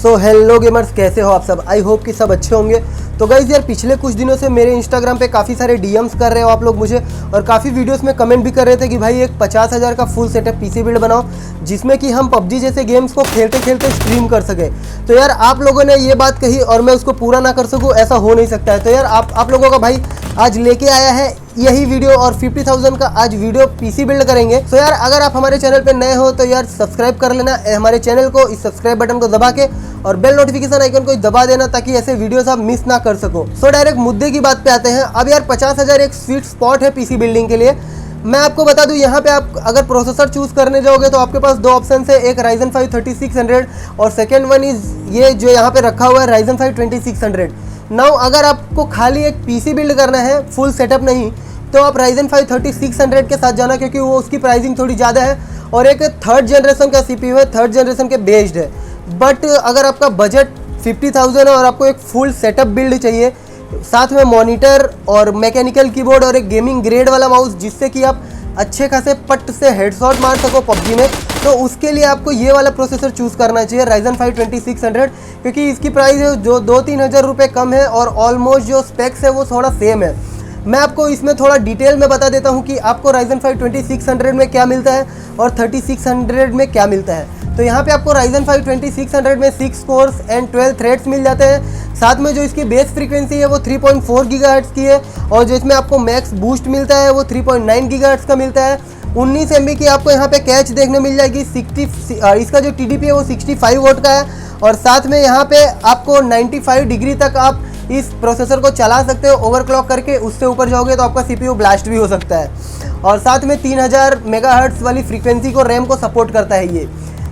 So hello gamers, कैसे हो आप सब। आई होप कि सब अच्छे होंगे। तो गाइज यार, पिछले कुछ दिनों से मेरे इंस्टाग्राम पे काफ़ी सारे डीएम्स कर रहे हो आप लोग मुझे, और काफ़ी वीडियोस में कमेंट भी कर रहे थे कि भाई एक 50,000 का फुल सेटअप पीसी बिल्ड बनाओ जिसमें कि हम पबजी जैसे गेम्स को खेलते खेलते स्ट्रीम कर सके। तो यार आप लोगों ने ये बात कही और मैं उसको पूरा ना कर सकूँ, ऐसा हो नहीं सकता है। तो यार आप लोगों का भाई आज लेके आया है यही वीडियो, और 50,000 का आज वीडियो पीसी बिल्ड करेंगे। तो यार अगर आप हमारे चैनल पे नए हो तो यार सब्सक्राइब कर लेना हमारे चैनल को, इस सब्सक्राइब बटन को दबा के, और बेल नोटिफिकेशन आइकन को दबा देना ताकि ऐसे वीडियोस आप मिस ना कर सको। सो डायरेक्ट मुद्दे की बात पे आते हैं। अब यार 50,000 एक स्वीट स्पॉट है पीसी बिल्डिंग के लिए। मैं आपको बता दूं, यहाँ पे आप अगर प्रोसेसर चूज करने जाओगे तो आपके पास दो ऑप्शन है, एक Ryzen 5 3600 और सेकेंड वन इज ये जो यहाँ पे रखा हुआ है Ryzen 5 2600। नाउ अगर आपको खाली एक पीसी बिल्ड करना है, फुल सेटअप नहीं, तो आप Ryzen 5 3600 के साथ जाना, क्योंकि वो उसकी प्राइसिंग थोड़ी ज़्यादा है और एक थर्ड जनरेशन का CPU है, थर्ड जनरेशन के बेस्ड है। बट अगर आपका बजट 50,000 है और आपको एक फुल सेटअप बिल्ड चाहिए, साथ में मॉनिटर और मैकेनिकल कीबोर्ड और एक गेमिंग ग्रेड वाला माउस जिससे कि आप अच्छे खासे पट से हेडशॉट मार सको पबजी में, तो उसके लिए आपको ये वाला प्रोसेसर चूज़ करना चाहिए Ryzen 5 2600, क्योंकि इसकी प्राइस है जो 2-3 हज़ार रुपये कम है और ऑलमोस्ट जो स्पेक्स है वो थोड़ा सेम है। मैं आपको इसमें थोड़ा डिटेल में बता देता हूँ कि आपको Ryzen 5 2600 में क्या मिलता है और 3600 में क्या मिलता है। तो यहाँ पे आपको Ryzen 5 2600 में 6 कोर्स एंड 12 थ्रेड्स मिल जाते हैं। साथ में जो इसकी बेस फ्रीक्वेंसी है वो 3.4 गीगाहर्ट्ज़ की है, और जो इसमें आपको मैक्स बूस्ट मिलता है वो 3.9 गीगाहर्ट्ज़ का मिलता है। 19 MB की आपको यहाँ पे कैच देखने मिल जाएगी। इसका जो TDP है वो 65 वोट का है, और साथ में यहाँ पे आपको 95 डिग्री तक आप इस प्रोसेसर को चला सकते हो ओवरक्लॉक करके। उससे ऊपर जाओगे तो आपका CPU ब्लास्ट भी हो सकता है, और साथ में 3000 मेगाहर्ट्ज़ वाली फ्रीक्वेंसी को रैम को सपोर्ट करता है ये।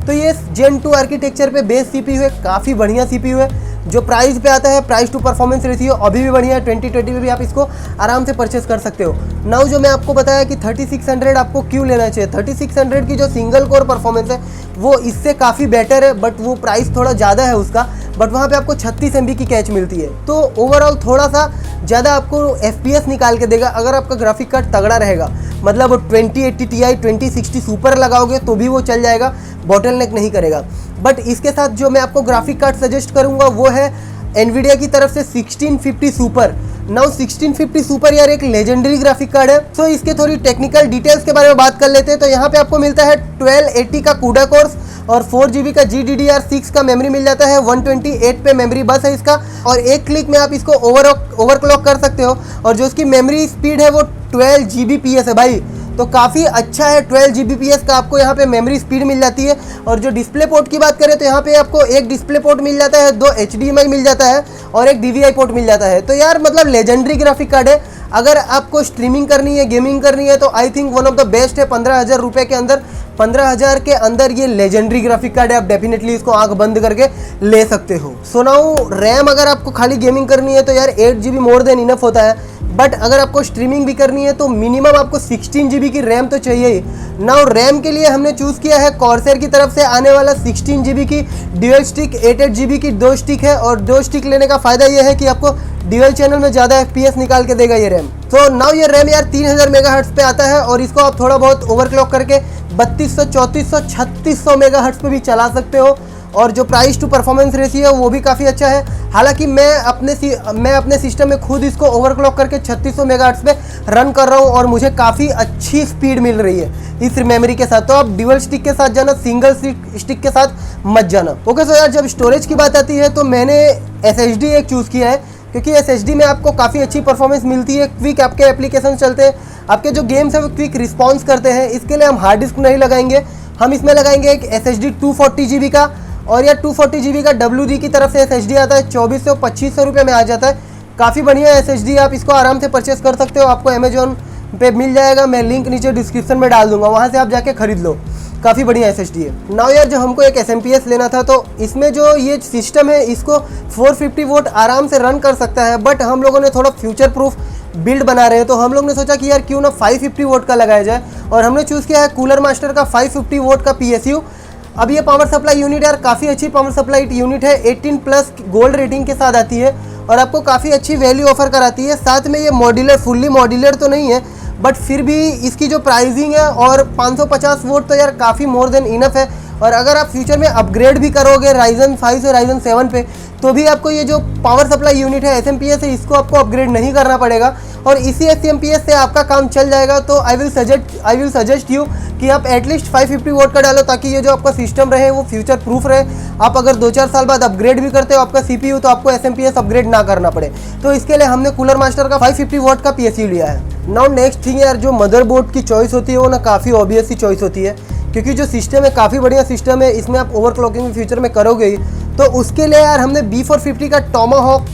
तो ये Gen 2 आर्किटेक्चर पे बेस CPU है, काफ़ी बढ़िया CPU है। जो प्राइस पे आता है, प्राइस टू परफॉर्मेंस रेशियो अभी भी बढ़िया है। 2020 में भी आप इसको आराम से परचेस कर सकते हो। नाउ जो मैं आपको बताया कि 3600 आपको क्यों लेना चाहिए, 3600 की जो सिंगल कोर परफॉर्मेंस है वो इससे काफ़ी बेटर है, बट वो प्राइस थोड़ा ज़्यादा है उसका, बट वहाँ पे आपको 36 MB की कैच मिलती है। तो ओवरऑल थोड़ा सा ज़्यादा आपको FPS निकाल के देगा अगर आपका ग्राफिक कार्ड तगड़ा रहेगा। मतलब 2080 Ti 2060 सुपर लगाओगे तो भी वो चल जाएगा, बॉटलनेक नहीं करेगा। बट इसके साथ जो मैं आपको ग्राफिक कार्ड सजेस्ट करूंगा वो है NVIDIA की तरफ से 1650 सुपर। नाउ 1650 सुपर यार एक लेजेंडरी ग्राफिक कार्ड है। तो इसके थोड़ी टेक्निकल डिटेल्स के बारे में बात कर लेते हैं। तो यहाँ पे आपको मिलता है 1280 का CUDA कोर्स और 4GB का GDDR6 का मेमोरी मिल जाता है। 128 पे मेमोरी बस है इसका, और एक क्लिक में आप इसको ओवरक्लॉक कर सकते हो। और जो इसकी मेमोरी स्पीड है वो 12 Gbps है भाई, तो काफ़ी अच्छा है। 12 Gbps का आपको यहाँ पे मेमोरी स्पीड मिल जाती है। और जो डिस्प्ले पोर्ट की बात करें तो यहाँ पे आपको एक डिस्प्ले पोर्ट मिल जाता है, 2 HDMI मिल जाता है और एक DVI पोर्ट मिल जाता है। तो यार मतलब लेजेंडरी ग्राफिक कार्ड है। अगर आपको स्ट्रीमिंग करनी है, गेमिंग करनी है, तो I think one of the best है। 15,000 रुपये के अंदर, 15,000 के अंदर ये लेजेंडरी ग्राफिक कार्ड है। आप डेफिनेटली इसको आंख बंद करके ले सकते हो। सो नाउ रैम अगर आपको खाली गेमिंग करनी है तो यार 8 GB मोर देन इनफ होता है, बट अगर आपको स्ट्रीमिंग भी करनी है तो मिनिमम आपको 16 GB की रैम तो चाहिए ही। नाउ रैम के लिए हमने चूज़ किया है कॉर्सर की तरफ से आने वाला 16 GB की ड्यूअल स्टिक, 8 GB की 2 स्टिक है, और 2 स्टिक लेने का फ़ायदा ये है कि आपको ड्यूअल चैनल में ज़्यादा FPS निकाल के देगा ये रैम। तो नाउ ये रैम यार 3000 मेगाहर्ट्ज़ पे आता है, और इसको आप थोड़ा बहुत ओवरक्लॉक करके 3200, 3400, 3600 मेगाहर्ट्ज़ पे भी चला सकते हो। और जो प्राइस टू परफॉर्मेंस रेशियो है वो भी काफ़ी अच्छा है। हालांकि मैं अपने सिस्टम में खुद इसको ओवरक्लॉक करके 3600 मेगाहर्ट्ज़ पे रन कर रहा हूँ, और मुझे काफ़ी अच्छी स्पीड मिल रही है इस मेमोरी के साथ। तो आप ड्यूअल स्टिक के साथ जाना, सिंगल स्टिक के साथ मत जाना। ओके, सो यार जब स्टोरेज की बात आती है तो मैंने SSD एक चूज़ किया है, क्योंकि SSD में आपको काफ़ी अच्छी परफॉर्मेंस मिलती है। क्विक आपके एप्लीकेशन चलते हैं, आपके जो गेम्स हैं वो क्विक रिस्पॉन्स करते हैं। इसके लिए हम हार्ड डिस्क नहीं लगाएंगे, हम इसमें लगाएंगे एक SSD 240 GB का। और यार 240 GB का WD की तरफ से SSD आता है, 2400-2500 रुपये में आ जाता है। काफ़ी बढ़िया SSD, आप इसको आराम से परचेस कर सकते हो। आपको अमेजोन पे मिल जाएगा, मैं लिंक नीचे डिस्क्रिप्शन में डाल दूंगा, वहाँ से आप जाके खरीद लो। काफ़ी बढ़िया SSD है। नाउ यार जो हमको एक SMPS लेना था, तो इसमें जो ये सिस्टम है इसको 450 वोट आराम से रन कर सकता है, बट हम लोगों ने थोड़ा फ्यूचर प्रूफ बिल्ड बना रहे हैं, तो हम लोग ने सोचा कि यार क्यों ना 550 वोट का लगाया जाए, और हमने चूज़ किया है कूलर मास्टर का 550 वोट का PSU। अब ये पावर सप्लाई यूनिट यार काफ़ी अच्छी पावर सप्लाई यूनिट है, 18+ गोल्ड रेटिंग के साथ आती है, और आपको काफ़ी अच्छी वैल्यू ऑफर कराती है। साथ में ये मॉड्यूलर, फुल्ली मॉड्यूलर तो नहीं है, बट फिर भी इसकी जो प्राइसिंग है और 550 वोट तो यार काफ़ी मोर देन इनफ है। और अगर आप फ्यूचर में अपग्रेड भी करोगे Ryzen 5 से Ryzen 7 पे, तो भी आपको ये जो पावर सप्लाई यूनिट है SMP है, इसको आपको अपग्रेड नहीं करना पड़ेगा और इसी SMP से आपका काम चल जाएगा। तो आई विल सजेस्ट यू कि आप एटलीस्ट 550 वोट का डालो, ताकि ये जो आपका सिस्टम रहे वो फ्यूचर प्रूफ रहे। आप अगर 2-4 साल बाद अपग्रेड भी करते हो आपका CPU, तो आपको SMP अपग्रेड ना करना पड़े। तो इसके लिए हमने कूलर मास्टर का 550 वोट का PSU लिया है। नाउ नेक्स्ट थिंग यार, जो मदरबोर्ड की चॉइस होती है वो ना काफ़ी ऑब्वियस सी चॉइस होती है, क्योंकि जो सिस्टम है काफ़ी बढ़िया सिस्टम है, इसमें आप ओवरक्लॉकिंग भी फ्यूचर में करोगे ही। तो उसके लिए यार हमने B450 का टोमाहॉक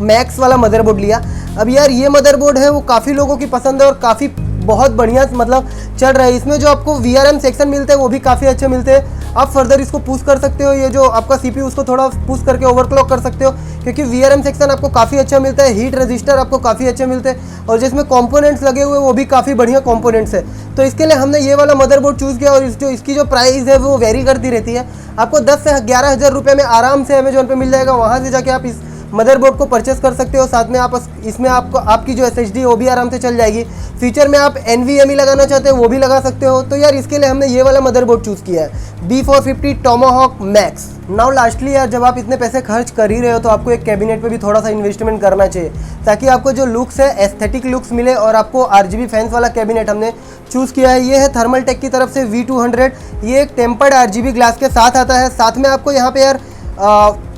मैक्स वाला मदरबोर्ड लिया। अब यार ये मदरबोर्ड है वो काफ़ी लोगों की पसंद है और काफ़ी बहुत बढ़िया मतलब चल रहा है। इसमें जो आपको VRM सेक्शन मिलते हैं वो भी काफ़ी अच्छे मिलते हैं। आप फर्दर इसको पुश कर सकते हो, ये जो आपका CPU उसको थोड़ा पुश करके ओवरक्लॉक कर सकते हो, क्योंकि VRM सेक्शन आपको काफ़ी अच्छा मिलता है। हीट रजिस्टर आपको काफ़ी अच्छे मिलते हैं और जिसमें कंपोनेंट्स लगे हुए वो भी काफ़ी बढ़िया कंपोनेंट्स है। तो इसके लिए हमने ये वाला मदरबोर्ड चूज़ किया और इसकी जो प्राइस है वो वेरी करती रहती है। आपको 10 से 11 हज़ार रुपये में आराम से अमेजोन पे मिल जाएगा। वहाँ से जाके आप इस मदरबोर्ड को परचेस कर सकते हो। साथ में आप इसमें आपकी जो SSD वो भी आराम से चल जाएगी। फ्यूचर में आप NVMe लगाना चाहते हो वो भी लगा सकते हो। तो यार इसके लिए हमने ये वाला मदरबोर्ड चूज़ किया है, B450 Tomahawk max. Now lastly यार, जब आप इतने पैसे खर्च कर ही रहे हो तो आपको एक कैबिनेट पे भी थोड़ा सा इन्वेस्टमेंट करना चाहिए, ताकि आपको जो लुक्स है एस्थेटिक लुक्स मिले। और आपको RGB फैंस वाला कैबिनेट हमने चूज़ किया है। ये है थर्मल टेक की तरफ से V200। ये एक टेम्पर्ड RGB ग्लास के साथ आता है। साथ में आपको यहाँ पे यार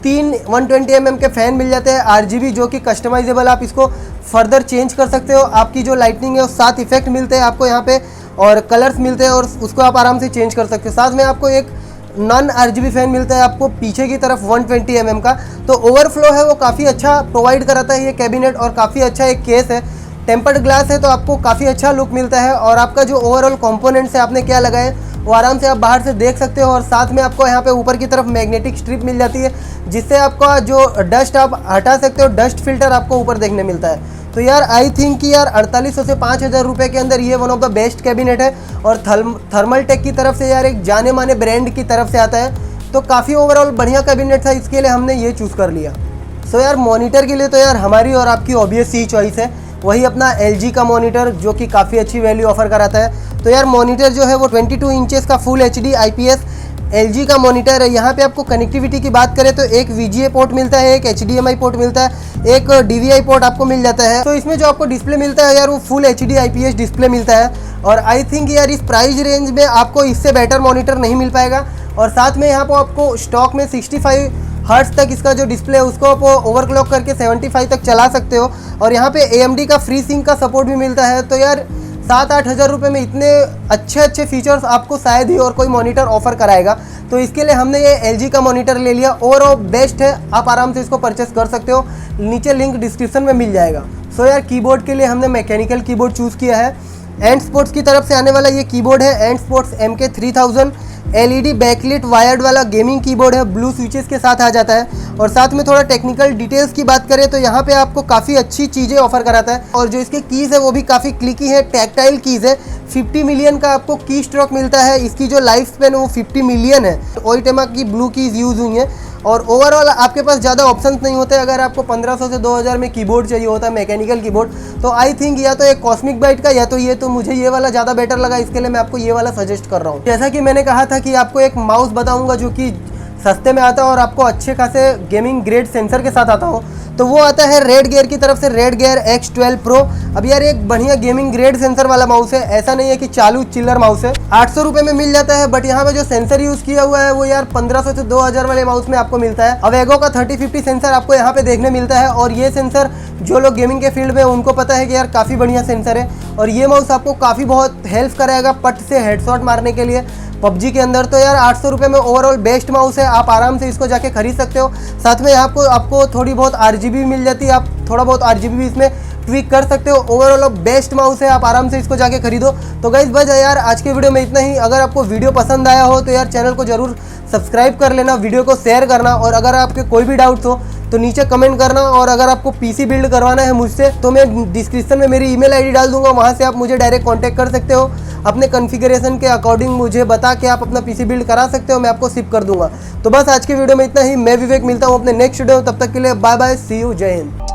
3 120 mm के फ़ैन मिल जाते हैं RGB, जो कि कस्टमाइजेबल, आप इसको फर्दर चेंज कर सकते हो। आपकी जो लाइटनिंग है उस 7 इफेक्ट मिलते हैं आपको यहाँ पे और कलर्स मिलते हैं और उसको आप आराम से चेंज कर सकते हो। साथ में आपको एक नॉन RGB फ़ैन मिलता है आपको पीछे की तरफ 120 mm का। तो ओवरफ्लो है वो काफ़ी अच्छा प्रोवाइड कराता है ये कैबिनेट और काफ़ी अच्छा एक केस है। टेम्पर्ड ग्लास है तो आपको काफ़ी अच्छा लुक मिलता है और आपका जो ओवरऑल कंपोनेंट्स है आपने क्या लगाए वो आराम से आप बाहर से देख सकते हो। और साथ में आपको यहाँ पे ऊपर की तरफ मैग्नेटिक स्ट्रिप मिल जाती है, जिससे आपका जो डस्ट आप हटा सकते हो, डस्ट फिल्टर आपको ऊपर देखने मिलता है। तो यार आई थिंक कि यार 4800 से 5000 रुपये के अंदर ये one of the best cabinet है और थर्मल टेक की तरफ से यार एक जाने माने ब्रांड की तरफ से आता है। तो काफ़ी ओवरऑल बढ़िया कैबिनेट था, इसके लिए हमने ये चूज़ कर लिया। सो यार मॉनिटर के लिए तो यार हमारी और आपकी ऑब्वियस सी चॉइस है, वही अपना LG का मॉनिटर, जो कि काफ़ी अच्छी वैल्यू ऑफर कराता है। तो यार मॉनिटर जो है वो 22 इंचेस का फुल HD IPS LG का मॉनिटर है। यहाँ पे आपको कनेक्टिविटी की बात करें तो एक VGA पोर्ट मिलता है, एक HDMI पोर्ट मिलता है, एक DVI पोर्ट आपको मिल जाता है। तो इसमें जो आपको डिस्प्ले मिलता है यार वो फुल HD IPS डिस्प्ले मिलता है और आई थिंक यार इस प्राइस रेंज में आपको इससे बेटर मॉनिटर नहीं मिल पाएगा। और साथ में यहाँ पर आपको स्टॉक में 65 हर्ट्ज तक इसका जो डिस्प्ले है उसको आप ओवरक्लॉक करके 75 तक चला सकते हो और यहाँ पे AMD का फ्री सिंक का सपोर्ट भी मिलता है। तो यार 7-8 हज़ार रुपये में इतने अच्छे फीचर्स आपको शायद ही और कोई मॉनिटर ऑफर कराएगा। तो इसके लिए हमने ये LG का मॉनिटर ले लिया और वो बेस्ट है, आप आराम से इसको परचेस कर सकते हो, नीचे लिंक डिस्क्रिप्शन में मिल जाएगा। सो यार कीबोर्ड के लिए हमने मैकेनिकल कीबोर्ड चूज़ किया है। एंड स्पोर्ट्स की तरफ से आने वाला ये कीबोर्ड है and sports MK3000 LED backlit wired वाला गेमिंग कीबोर्ड है, ब्लू स्विचेस के साथ आ जाता है। और साथ में थोड़ा टेक्निकल डिटेल्स की बात करें तो यहाँ पे आपको काफ़ी अच्छी चीज़ें ऑफर कराता है और जो इसके कीज़ है वो भी काफ़ी क्लिकी है, टैक्टाइल कीज़ है। 50 मिलियन का आपको की स्ट्रोक मिलता है, इसकी जो लाइफ स्पेन है वो 50 मिलियन है। ओइटेमा की ब्लू कीज़ यूज़ हुई हैं और ओवरऑल आपके पास ज़्यादा ऑप्शंस नहीं होते। अगर आपको 1500 से 2000 में कीबोर्ड चाहिए होता है मैकेनिकल कीबोर्ड, तो आई थिंक या तो एक कॉस्मिक बाइट का या तो ये, तो मुझे ये वाला ज़्यादा बेटर लगा, इसके लिए मैं आपको ये वाला सजेस्ट कर रहा हूँ। जैसा कि मैंने कहा था कि आपको एक माउस बताऊँगा जो कि सस्ते में आता है और आपको अच्छे खासे गेमिंग ग्रेड सेंसर के साथ आता हो, तो वो आता है रेड गियर की तरफ से, रेड गियर X12 Pro। अब यार एक बढ़िया गेमिंग ग्रेड सेंसर वाला माउस है, ऐसा नहीं है कि चालू चिल्लर माउस है। 800 रुपये में मिल जाता है, बट यहाँ पे जो सेंसर यूज़ किया हुआ है वो यार 1500 से 2000 वाले माउस में आपको मिलता है। अब एगो का 3050 सेंसर आपको यहाँ पे देखने मिलता है और ये सेंसर जो लोग गेमिंग के फील्ड में उनको पता है कि यार काफ़ी बढ़िया सेंसर है और ये माउस आपको काफ़ी बहुत हेल्प करेगा पट से हेडशॉट मारने के लिए PUBG के अंदर। तो यार 800 रुपये में ओवरऑल बेस्ट माउस है, आप आराम से इसको जाके खरीद सकते हो। साथ में आपको थोड़ी बहुत RGB भी मिल जाती है, आप थोड़ा बहुत RGB भी इसमें ट्विक कर सकते हो। ओवरऑल बेस्ट माउस है, आप आराम से इसको जाके खरीदो। तो गाइस बस यार आज के वीडियो में इतना ही। अगर आपको वीडियो पसंद आया हो तो यार चैनल को जरूर सब्सक्राइब कर लेना, वीडियो को शेयर करना और अगर आपके कोई भी डाउट्स हो तो नीचे कमेंट करना। और अगर आपको PC बिल्ड करवाना है मुझसे तो मैं डिस्क्रिप्शन में मेरी ईमेल ID डाल दूंगा, वहाँ से आप मुझे डायरेक्ट कांटेक्ट कर सकते हो। अपने कॉन्फ़िगरेशन के अकॉर्डिंग मुझे बता के आप अपना PC बिल्ड करा सकते हो, मैं आपको शिप कर दूंगा। तो बस आज की वीडियो में इतना ही। मैं विवेक, मिलता हूँ अपने नेक्स्ट वीडियो, तब तक के लिए बाय बाय, सी यू, जय हिंद।